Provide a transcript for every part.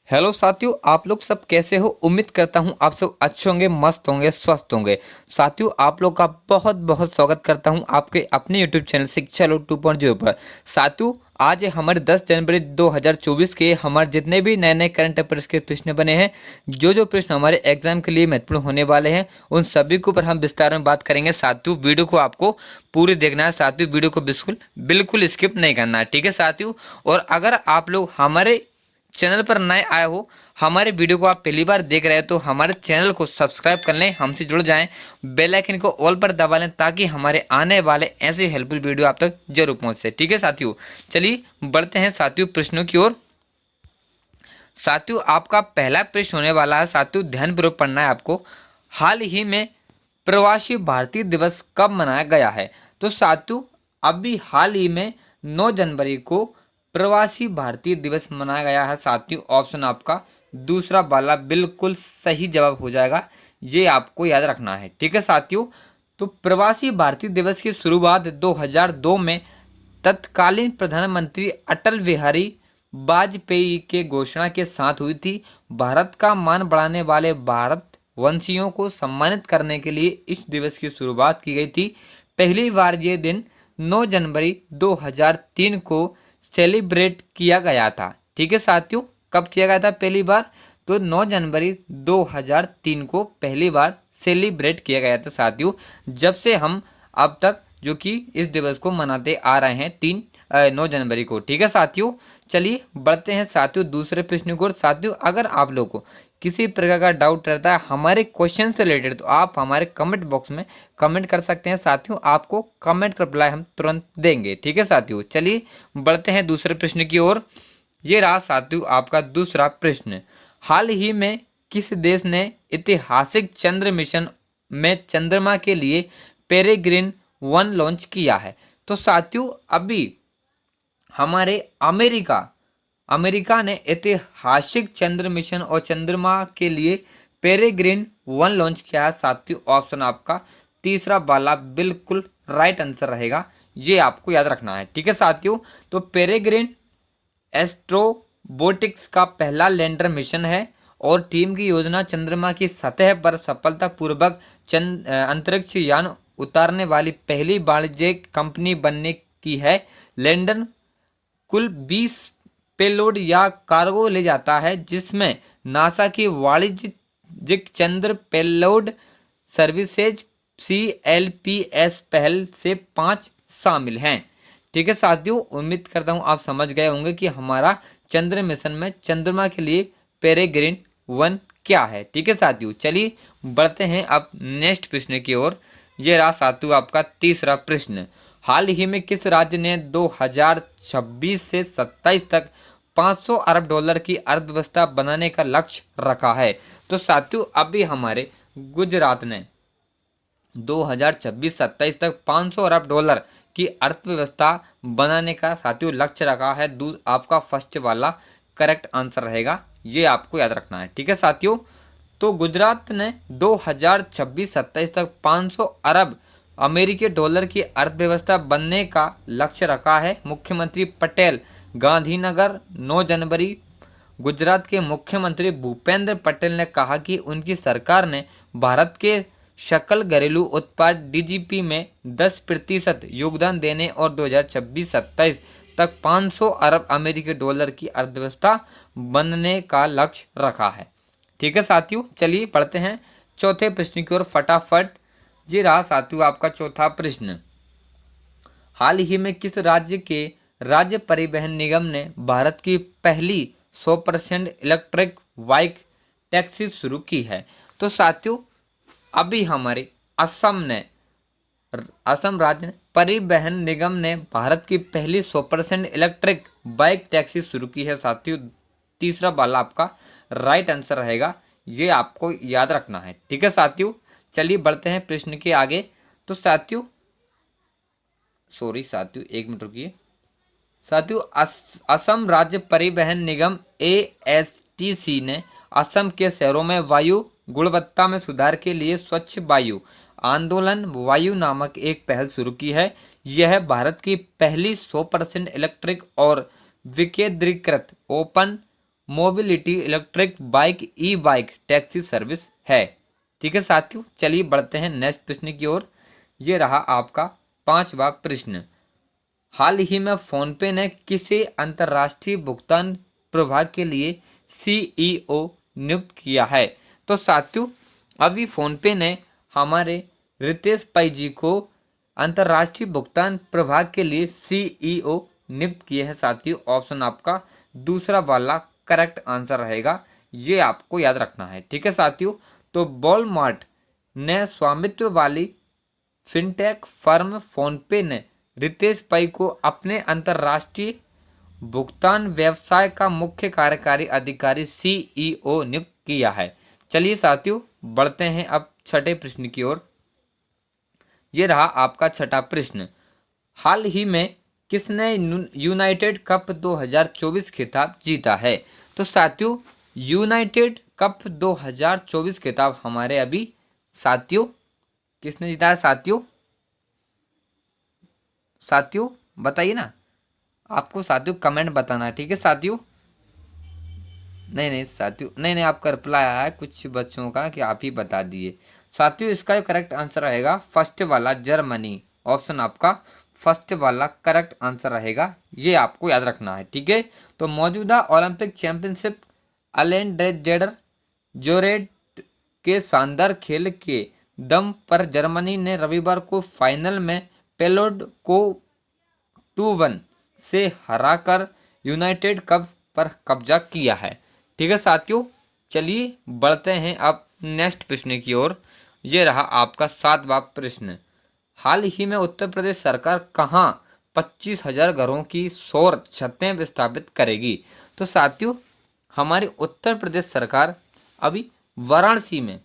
Hello साथियों, आप लोग सब कैसे हो। उम्मीद करता हूँ आप सब अच्छे होंगे, मस्त होंगे, स्वस्थ होंगे। साथियों, आप लोग का बहुत बहुत स्वागत करता हूँ आपके अपने यूट्यूब चैनल शिक्षा लोग 2.0 पर। साथियों, आज हमारे 10 जनवरी 2024 के हमारे जितने भी नए नए करंट अफेयर्स के प्रश्न बने हैं, जो प्रश्न हमारे एग्जाम के लिए महत्वपूर्ण होने वाले हैं, उन सभी के ऊपर हम विस्तार में बात करेंगे। साथियों, वीडियो को आपको पूरी देखना है। साथियों, वीडियो को बिल्कुल बिल्कुल स्किप नहीं करना है, ठीक है साथियों। और अगर आप लोग हमारे चैनल पर नए आए हो, हमारे वीडियो को आप पहली बार देख रहे हैं, तो हमारे चैनल को सब्सक्राइब कर लें, हमसे जुड़ जाएं, बेल आइकन को ऑल पर दबा लें, ताकि हमारे आने वाले ऐसे हेल्पफुल वीडियो आप तक जरूर पहुंचे, ठीक है साथियों। चलिए बढ़ते हैं साथियों प्रश्नों की ओर। साथियों, आपका पहला प्रश्न होने वाला है। साथियों, ध्यानपूर्वक पढ़ना है आपको। हाल ही में प्रवासी भारतीय दिवस कब मनाया गया है? तो साथियों, अभी हाल ही में 9 जनवरी को प्रवासी भारतीय दिवस मनाया गया है। साथियों, ऑप्शन आपका दूसरा वाला बिल्कुल सही जवाब हो जाएगा, ये आपको याद रखना है, ठीक है साथियों। तो प्रवासी भारतीय दिवस की शुरुआत 2002 में तत्कालीन प्रधानमंत्री अटल बिहारी वाजपेयी के घोषणा के साथ हुई थी। भारत का मान बढ़ाने वाले भारत वंशियों को सम्मानित करने के लिए इस दिवस की शुरुआत की गई थी। पहली बार ये दिन 9 जनवरी 2003 को सेलिब्रेट किया गया था, ठीक है साथियों। कब किया गया था पहली बार? तो 9 जनवरी 2003 को पहली बार सेलिब्रेट किया गया था साथियों। जब से हम अब तक जो कि इस दिवस को मनाते आ रहे हैं 9 जनवरी को, ठीक है साथियों। चलिए बढ़ते हैं साथियों दूसरे प्रश्न को। साथियों, अगर आप लोगों को किसी प्रकार का डाउट रहता है हमारे क्वेश्चन से रिलेटेड, तो आप हमारे कमेंट बॉक्स में कमेंट कर सकते हैं साथियों। आपको कमेंट का रिप्लाई हम तुरंत देंगे, ठीक है साथियों। चलिए बढ़ते हैं दूसरे प्रश्न की ओर। ये रहा साथियों आपका दूसरा प्रश्न। हाल ही में किस देश ने ऐतिहासिक चंद्र मिशन में चंद्रमा के लिए पेरेग्रिन 1 लॉन्च किया है? तो साथियों, अभी हमारे अमेरिका ने ऐतिहासिक चंद्र मिशन और चंद्रमा के लिए पेरेग्रिन 1 लॉन्च किया है साथियों। ऑप्शन आपका तीसरा वाला बिल्कुल राइट आंसर रहेगा, ये आपको याद रखना है, ठीक है साथियों। तो पेरेग्रिन एस्ट्रोबोटिक्स का पहला लैंडर मिशन है और टीम की योजना चंद्रमा की सतह पर सफलतापूर्वक अंतरिक्ष यान उतारने वाली पहली वाणिज्यिक कंपनी बनने की है। लैंडर कुल 20 पेलोड या कार्गो ले जाता है, जिसमें नासा की वाणिज्यिक चंद्र पेलोड सर्विसेज CLPS पहल से 5 शामिल हैं, ठीक है साथियों। उम्मीद करता हूं आप समझ गए होंगे कि हमारा चंद्र मिशन में चंद्रमा के लिए पेरेग्रिन 1 क्या है, ठीक है साथियों। चलिए बढ़ते हैं अब नेक्स्ट प्रश्न की ओर। ये रहा साथियों आपका तीसरा प्रश्न। हाल ही में किस राज्य ने 2026 से 27 तक 500 अरब डॉलर की अर्थव्यवस्था बनाने का लक्ष्य रखा है? तो साथियों, अभी हमारे गुजरात ने 2026-27 तक 500 अरब डॉलर की अर्थव्यवस्था बनाने का साथियों लक्ष्य रखा है। आपका फर्स्ट वाला करेक्ट आंसर रहेगा, ये आपको याद रखना है, ठीक है साथियों। तो गुजरात ने 2026-27 तक 500 अरब अमेरिकी डॉलर की अर्थव्यवस्था बनने का लक्ष्य रखा है। मुख्यमंत्री पटेल गांधीनगर 9 जनवरी। गुजरात के मुख्यमंत्री भूपेंद्र पटेल ने कहा कि उनकी सरकार ने भारत के सकल घरेलू उत्पाद DGP में 10% योगदान देने और 2026-27 तक 500 अरब अमेरिकी डॉलर की अर्थव्यवस्था बनने का लक्ष्य रखा है, ठीक है साथियों। चलिए पढ़ते हैं चौथे प्रश्न की ओर फटाफट। जी रहा साथियों आपका चौथा प्रश्न। हाल ही में किस राज्य के राज्य परिवहन निगम ने भारत की पहली 100% इलेक्ट्रिक बाइक टैक्सी शुरू की है? तो साथियों, अभी हमारे असम राज्य परिवहन निगम ने भारत की पहली 100% इलेक्ट्रिक बाइक टैक्सी शुरू की है साथियों। तीसरा वाला आपका राइट आंसर रहेगा, ये आपको याद रखना है, ठीक है साथियों। चलिए बढ़ते हैं प्रश्न के आगे। तो साथियों एक मिनट रुकिए साथियों। असम राज्य परिवहन निगम ASTC ने असम के शहरों में वायु गुणवत्ता में सुधार के लिए स्वच्छ वायु आंदोलन वायु नामक एक पहल शुरू की है। यह भारत की पहली 100% इलेक्ट्रिक और विकेंद्रीकृत ओपन मोबिलिटी इलेक्ट्रिक बाइक ई बाइक टैक्सी सर्विस है। ठीक है साथियों, चलिए बढ़ते हैं नेक्स्ट प्रश्न की ओर। ये रहा आपका 5वां प्रश्न। हाल ही में फोनपे ने किसे अंतर्राष्ट्रीय भुगतान प्रभाग के लिए सीईओ नियुक्त किया है? तो साथियों, अभी फोनपे ने हमारे रितेश पाई जी को अंतर्राष्ट्रीय भुगतान प्रभाग के लिए सीईओ नियुक्त किए हैं साथियों। ऑप्शन आपका दूसरा वाला करेक्ट आंसर रहेगा, ये आपको याद रखना है। ठीक है साथियों, तो वॉलमार्ट ने स्वामित्व वाली फिनटेक फर्म फोनपे ने रितेश पै को अपने अंतर्राष्ट्रीय भुगतान व्यवसाय का मुख्य कार्यकारी अधिकारी सीईओ नियुक्त किया है। चलिए साथियों, बढ़ते हैं अब छठे प्रश्न की ओर। ये रहा आपका छठा प्रश्न। हाल ही में किसने यूनाइटेड कप 2024 खिताब जीता है? तो साथियों, यूनाइटेड कप 2024 खिताब हमारे अभी साथियों किसने जीता है? साथियों बताइए ना, आपको साथियों कमेंट बताना है। ठीक है साथियों, नहीं साथियों, नहीं आपका रिप्लाई आया है कुछ बच्चों का कि आप ही बता दिए। साथियों, इसका जो करेक्ट आंसर रहेगा फर्स्ट वाला जर्मनी। ऑप्शन आपका फर्स्ट वाला करेक्ट आंसर रहेगा, ये आपको याद रखना है। ठीक है, तो मौजूदा ओलंपिक चैंपियनशिप अलेंडेजेडर जोरेड के शानदार खेल के दम पर जर्मनी ने रविवार को फाइनल में पेलोड को 2-1 से हराकर यूनाइटेड कप पर कब्जा किया है। ठीक है साथियों, चलिए बढ़ते हैं अब नेक्स्ट प्रश्न की ओर। ये रहा आपका 7वां प्रश्न। हाल ही में उत्तर प्रदेश सरकार कहाँ 25,000 घरों की सौर छतें स्थापित करेगी? तो साथियों, हमारी उत्तर प्रदेश सरकार अभी वाराणसी में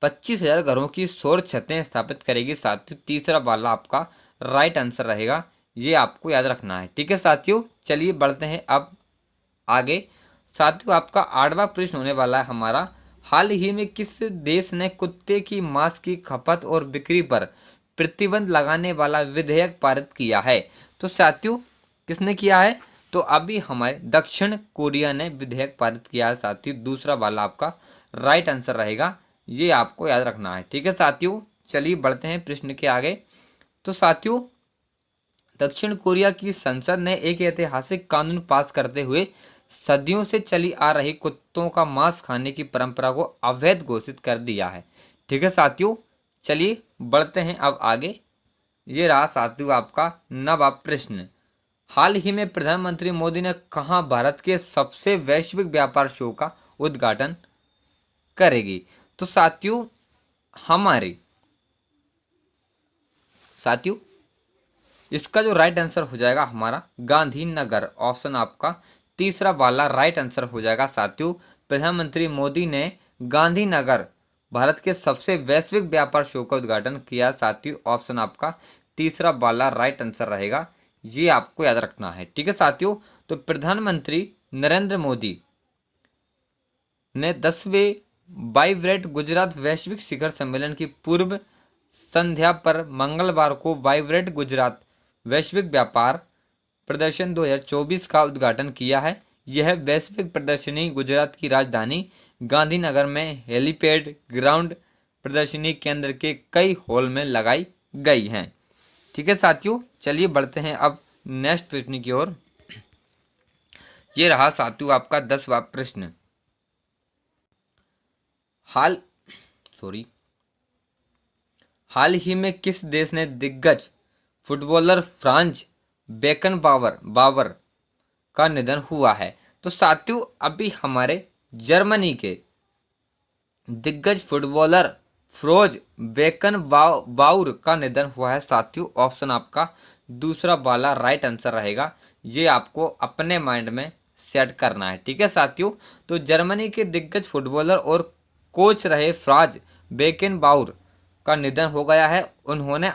25,000 घरों की सौर छतें स्थापित करेगी साथियों। तीसरा वाला आपका राइट आंसर रहेगा, ये आपको याद रखना है। ठीक है साथियों, चलिए बढ़ते हैं अब आगे। साथियों, आपका 8वां प्रश्न होने वाला है हमारा। हाल ही में किस देश ने कुत्ते की मांस की खपत और बिक्री पर प्रतिबंध लगाने वाला विधेयक पारित किया है? तो साथियों, किसने किया है? तो अभी हमारे दक्षिण कोरिया ने विधेयक पारित किया है साथियों। दूसरा वाला आपका राइट आंसर रहेगा, ये आपको याद रखना है। ठीक है साथियों, चलिए बढ़ते हैं प्रश्न के आगे। तो साथियों, दक्षिण कोरिया की संसद ने एक ऐतिहासिक कानून पास करते हुए सदियों से चली आ रही कुत्तों का मांस खाने की परंपरा को अवैध घोषित कर दिया है। ठीक है साथियों, चलिए बढ़ते हैं अब आगे। ये रहा साथियों आपका 9वां प्रश्न। हाल ही में प्रधानमंत्री मोदी ने कहाँ भारत के सबसे वैश्विक व्यापार शो का उद्घाटन करेगी? तो साथियों, इसका जो राइट आंसर हो जाएगा हमारा गांधीनगर। ऑप्शन आपका तीसरा वाला राइट आंसर हो जाएगा साथियों। प्रधानमंत्री मोदी ने गांधीनगर भारत के सबसे वैश्विक व्यापार शो का उद्घाटन किया साथियों। ऑप्शन आपका तीसरा वाला राइट आंसर रहेगा, ये आपको याद रखना है। ठीक है साथियों, तो प्रधानमंत्री नरेंद्र मोदी ने 10वें वाइब्रेंट गुजरात वैश्विक शिखर सम्मेलन की पूर्व संध्या पर मंगलवार को वाइब्रेंट गुजरात वैश्विक व्यापार प्रदर्शन 2024 का उद्घाटन किया है। यह वैश्विक प्रदर्शनी गुजरात की राजधानी गांधीनगर में हेलीपैड ग्राउंड प्रदर्शनी केंद्र के कई हॉल में लगाई गई हैं। ठीक है साथियों, चलिए बढ़ते हैं अब नेक्स्ट प्रश्न की ओर। ये रहा साथियों आपका 10वां प्रश्न। हाल ही में किस देश ने दिग्गज फुटबॉलर फ्रांज बेकनबावर का निधन हुआ है? तो साथियों, अभी हमारे जर्मनी के दिग्गज फुटबॉलर फ्रोज बेकनबाउर का निधन हुआ है साथियों। ऑप्शन आपका दूसरा वाला राइट आंसर रहेगा, ये आपको अपने माइंड में सेट करना है। ठीक है साथियों, तो जर्मनी के दिग्गज फुटबॉलर और कोच रहे फ्रांज बेकनबाउर का निधन हो गया है। उन्होंने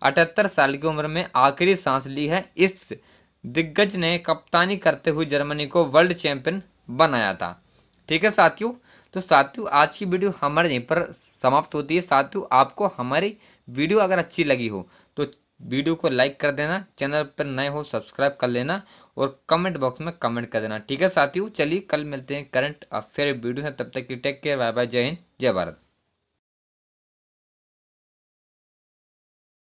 78 साल की उम्र में आखिरी सांस ली है। इस दिग्गज ने कप्तानी करते हुए जर्मनी को वर्ल्ड चैंपियन बनाया था। ठीक है साथियों, तो साथियों आज की वीडियो हमारे यहीं पर समाप्त होती है। साथियों, आपको हमारी वीडियो अगर अच्छी लगी हो तो वीडियो को लाइक कर देना, चैनल पर नए हो सब्सक्राइब कर लेना और कमेंट बॉक्स में कमेंट कर देना। ठीक है साथियों, चलिए कल मिलते हैं करंट अफेयर वीडियो से, तब तक की टेक केयर, बाय बाय, जय हिंद जय भारत।